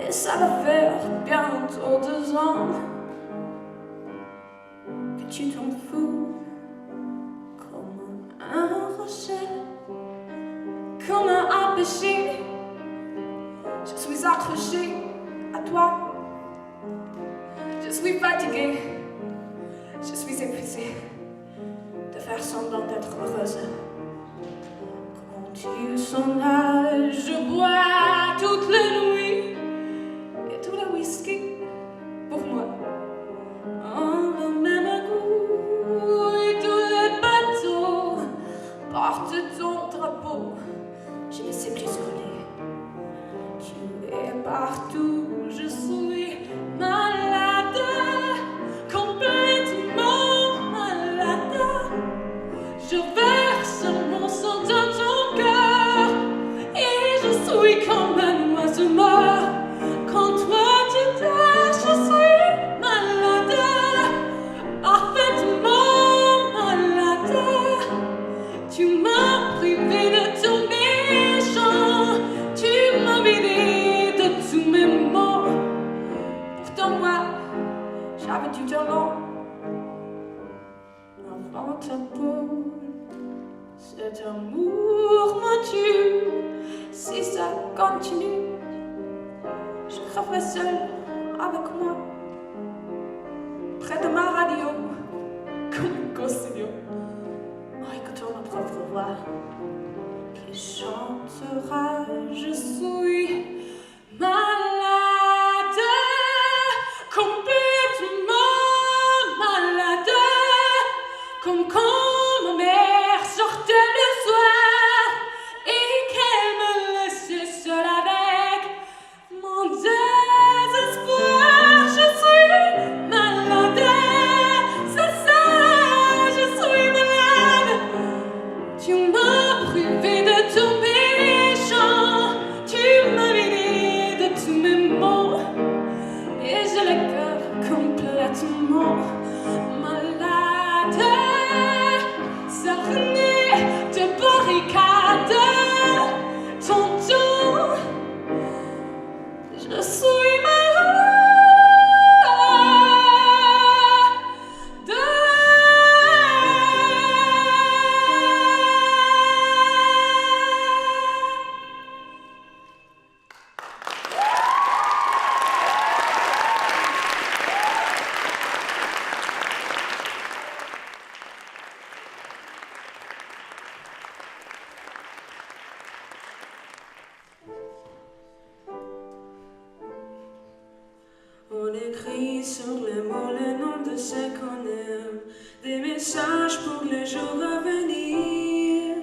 Et ça va faire bientôt 2 ans que tu t'en fous. Comme un rocher, comme un péché. Je suis accrochée à toi. Je suis fatiguée. Je suis épuisée de faire semblant d'être heureuse. Quand tu s'en vas, je bois toutes les nuits et tout le whisky pour moi. En tout au long. Avant ta peau, cet amour me tue. Si ça continue, je crèverai seule avec moi, près de ma radio, comme une gosse idiot, en écoutant ma propre voix qui chantera. Je suis malade, complètement malade, comme quand ma mère sortait le soir et qu'elle me laissait seule avec mon désespoir. Je suis malade, c'est ça, je suis malade. Tu m'as privé de tous mes chants, tu m'as vidé de tous mes mots, et j'ai le cœur complètement malade, cerné de barricades. Tonton, je suis malade. On écrit sur les mots le nom de ce qu'on aime, des messages pour les jours à venir.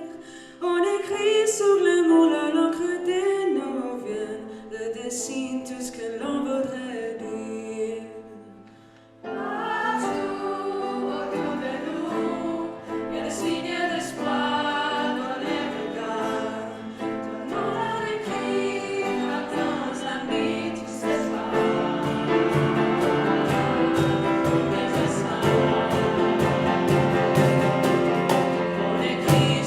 On écrit sur les mots la l'encre des nos veines, le dessine tout ce que l'on voudrait dire. Partout autour de nous, il y a des signes d'espoir dans les regards. Ton nom à l'écrit, attends amis, tu sais pas. On écrit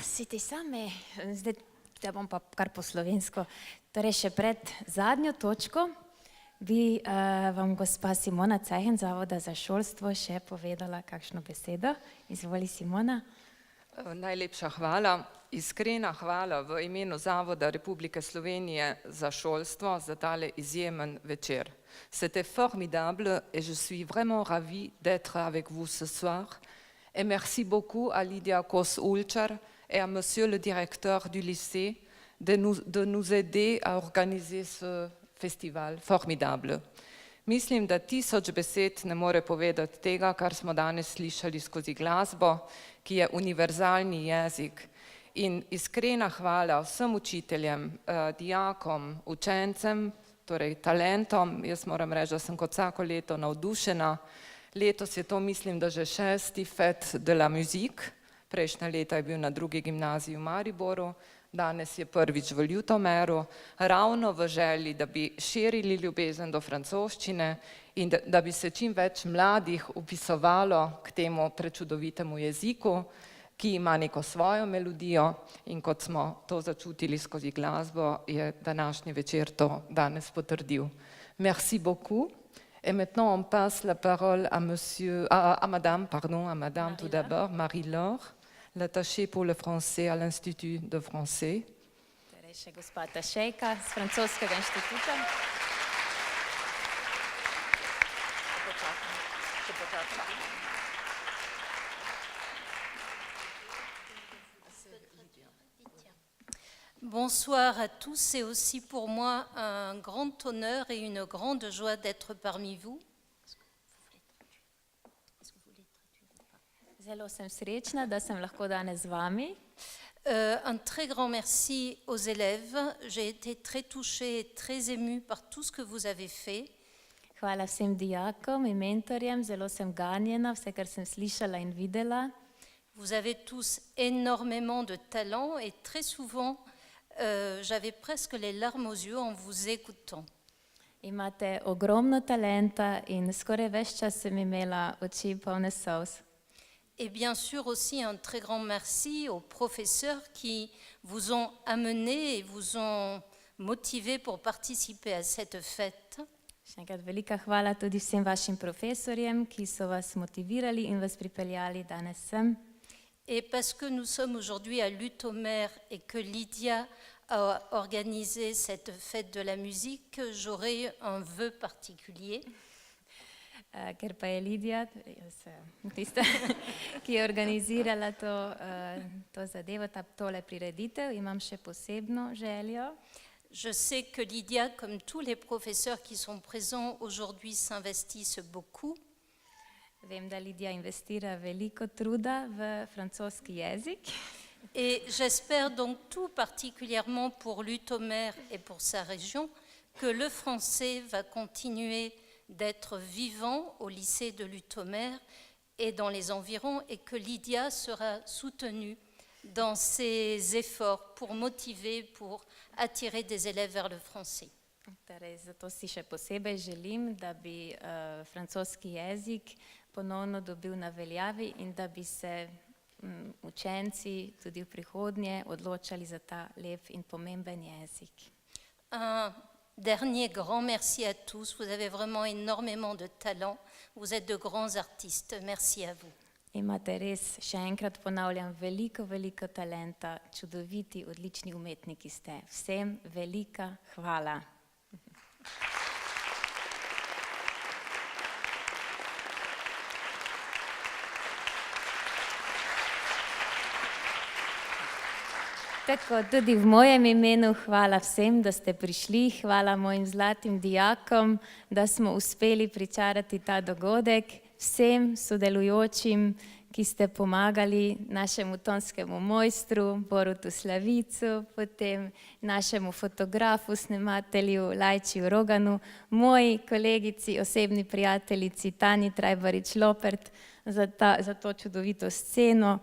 c'était ça, mais zdaj te bom pa kar po slovensko. Torej, še pred zadnjo točko bi vam gospa Simona Cajhen, Zavoda za šolstvo, še povedala kakšno besedo. Izvoli, Simona. Najlepša hvala, iskrena hvala v imenu Zavoda Republike Slovenije za šolstvo za tale izjemen večer. C'était formidable et je suis vraiment ravie d'être avec vous ce soir. Et merci beaucoup à Lydia Kos-Ulčar et à monsieur le directeur du lycée de nous aider à organiser ce festival formidable. Mislim, da 1000 besed ne more povedati tega, kar smo danes slišali skozi glasbo, ki je univerzalni jezik. In iskrena hvala vsem učiteljem, dijakom, učencem, torej talentom. Jaz moram reči, da sem kot vsako leto navdušena. Letos je to, mislim, da že 6. Fête de la musique. Prejšnja leta je bil na drugi gimnaziji v Mariboru, danes je prvič v Ljutomeru, ravno v želji, da bi širili ljubezen do francoščine in da bi se čim več mladih vpisovalo k temu prečudovitemu jeziku, ki ima neko svojo melodijo in kot smo to začutili skozi glasbo, je današnji večer to danes potrdil. Merci beaucoup. Et maintenant on passe la parole à madame tout d'abord, Marie-Laure, l'attachée pour le français à l'Institut de français. Torej, še gospa Tašejka z Francoskega inštituta. Bonsoir à tous, c'est aussi pour moi un grand honneur et une grande joie d'être parmi vous. Zelo sem srečna, da sem lahko danes z vami. Un très grand merci aux élèves. J'ai été très touchée et très émue par tout ce que vous avez fait. Hvala vsem dijakom in mentorjem, zelo sem ganjena, vse, kar sem slišala in videla. Vous avez tous énormément de talent et très souvent, j'avais presque les larmes aux yeux en vous écoutant. Imate ogromno talenta in skoraj ves čas sem imela oči polne solz. Et bien sûr aussi un très grand merci aux professeurs qui vous ont amené et vous ont motivé pour participer à cette fête. Še enkrat velika hvala tudi vsem vašim profesorjem, ki so vas motivirali in vas pripeljali danes sem. Et parce que nous sommes aujourd'hui à Ljutomer et que Lydia a organisé cette fête de la musique, j'aurai un vœu particulier. Ker pa je Lidija, tista, ki je organizirala to zadevo, tole prireditev, imam še posebno željo. Je sais que Lydia, comme tous les professeurs qui sont présents aujourd'hui, s'investissent beaucoup. Vem, da Lidija investira veliko truda v francoski jezik. Et j'espère donc tout particulièrement pour Ljutomer et pour sa région que le français va continuer d'être vivant au lycée de Ljutomer et dans les environs et que Lydia sera soutenue dans ses efforts pour motiver, pour attirer des élèves vers le français. Torej, zato si še posebej želim, da bi francoski jezik ponovno dobil na veljavi in da bi se učenci tudi v prihodnje odločali za ta lep in pomemben jezik. Dernier grand merci à tous. Vous avez vraiment énormément de talent. Vous êtes de grands artistes. Merci à vous. Imate res, še enkrat ponavljam, veliko talenta, čudoviti, odlični umetniki ste. Vsem velika hvala. Tako, tudi v mojem imenu hvala vsem, da ste prišli, hvala mojim zlatim dijakom, da smo uspeli pričarati ta dogodek, vsem sodelujočim, ki ste pomagali našemu tonskemu mojstru, Borutu Slavicu, potem našemu fotografu, snematelju Lajčiju Roganu, moji kolegici, osebni prijateljici Tanji Trajbarič-Lopert za to čudovito sceno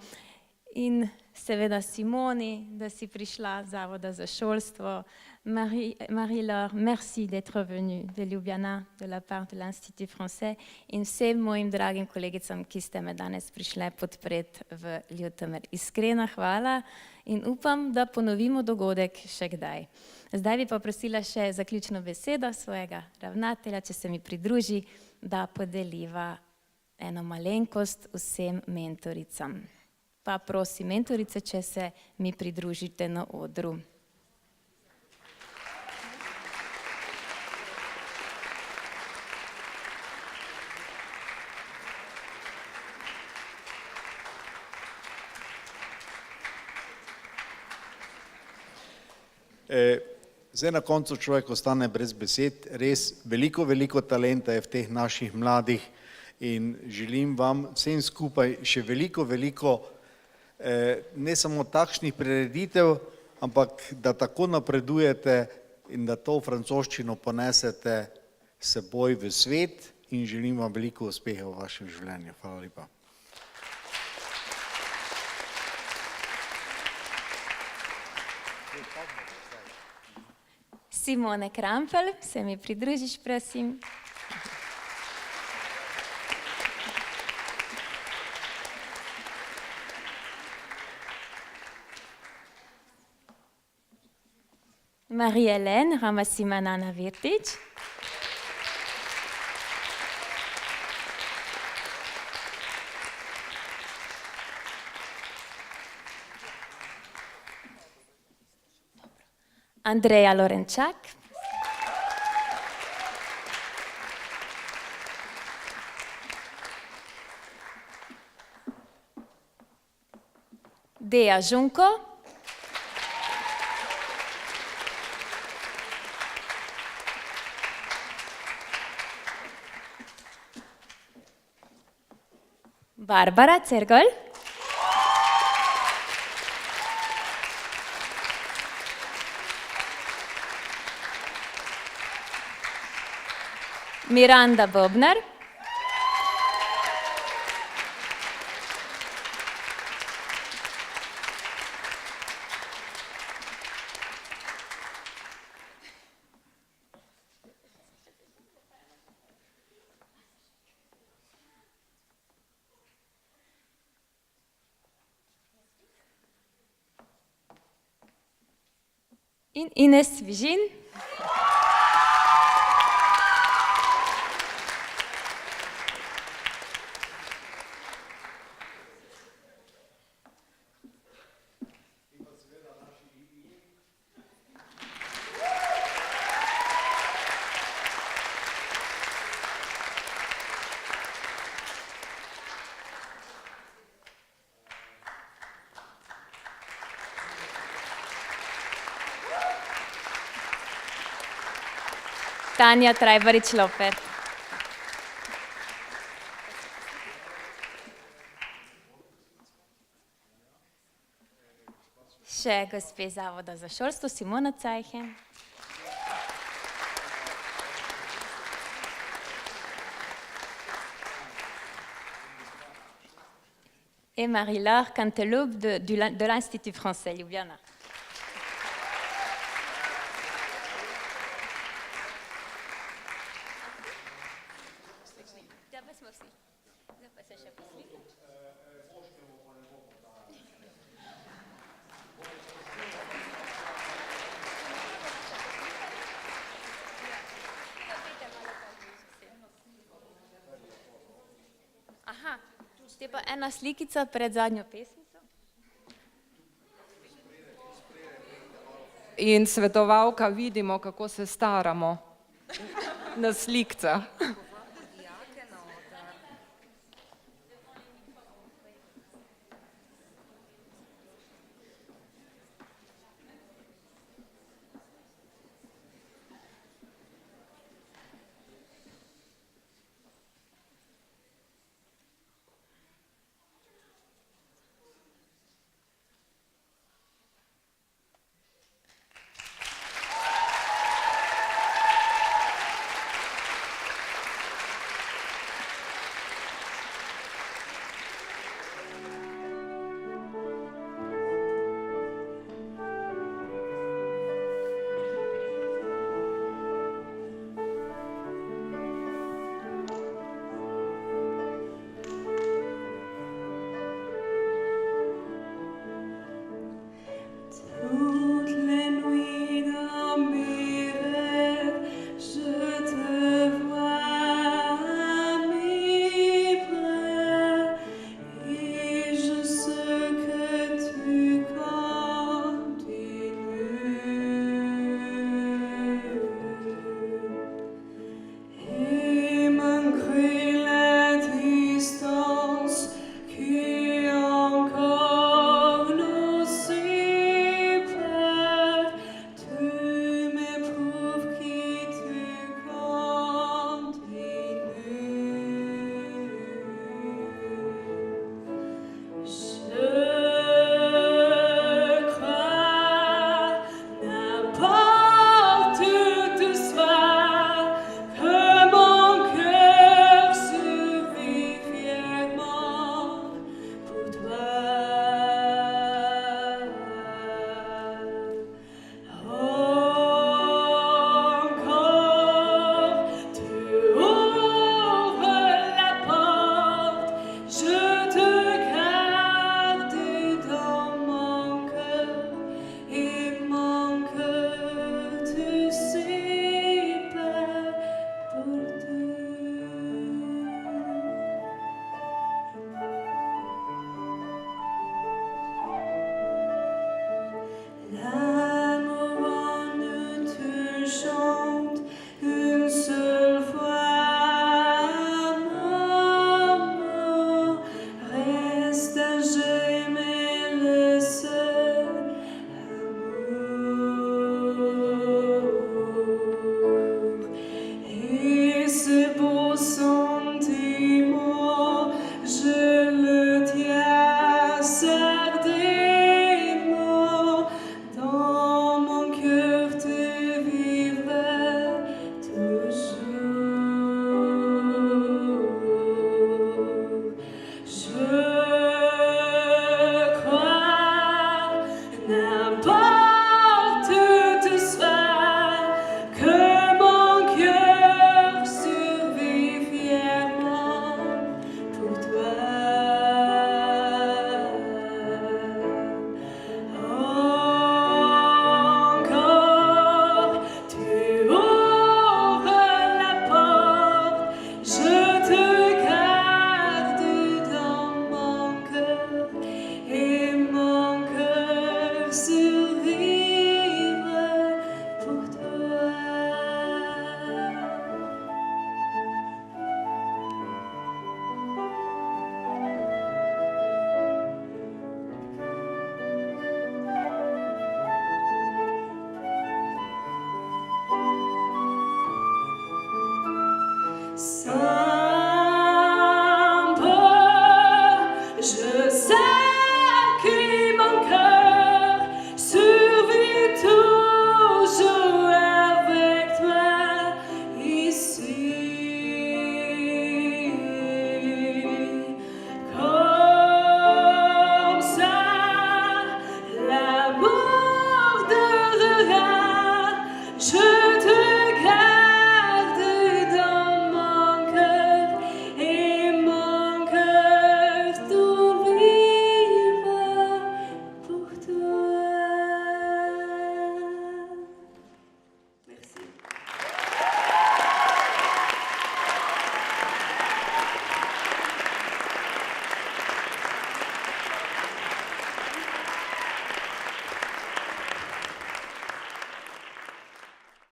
in seveda Simoni, da si prišla z Zavoda za šolstvo. Marie-Laure, merci d'être venue de Ljubljana, de la part de l'Institut français in vsem mojim dragim kolegicam, ki ste me danes prišle podpreti v Ljutomer. Iskrena hvala in upam, da ponovimo dogodek še kdaj. Zdaj bi pa prosila še zaključno besedo svojega ravnatelja, če se mi pridruži, da podeliva eno malenkost vsem mentoricam. Pa prosim mentorice, če se mi pridružite na odru. Zdaj na koncu človek ostane brez besed, res veliko talenta je v teh naših mladih in želim vam vsem skupaj še veliko ne samo takšnih prireditev, ampak da tako napredujete in da to francoščino ponesete seboj v svet in želim vam veliko uspeha v vašem življenju. Hvala lepa. Simone Krampel, se mi pridružiš, prosim. Marie-Hélène Ramasimanana-Virtić. Andrea Lorenčák. Dea Žunko. Barbara Cergol. Miranda Bobnar. In Ines Vižin. Tanja Trajbarič-Loper. Še gospe Zavoda za šolstvo, Simona Cajhen. Et Marie-Laure Canteloube de l'Institut français, Ljubljana. Aha, te pa ena slikica pred zadnjo pesmico. In svetovalka vidimo, kako se staramo na slikicah.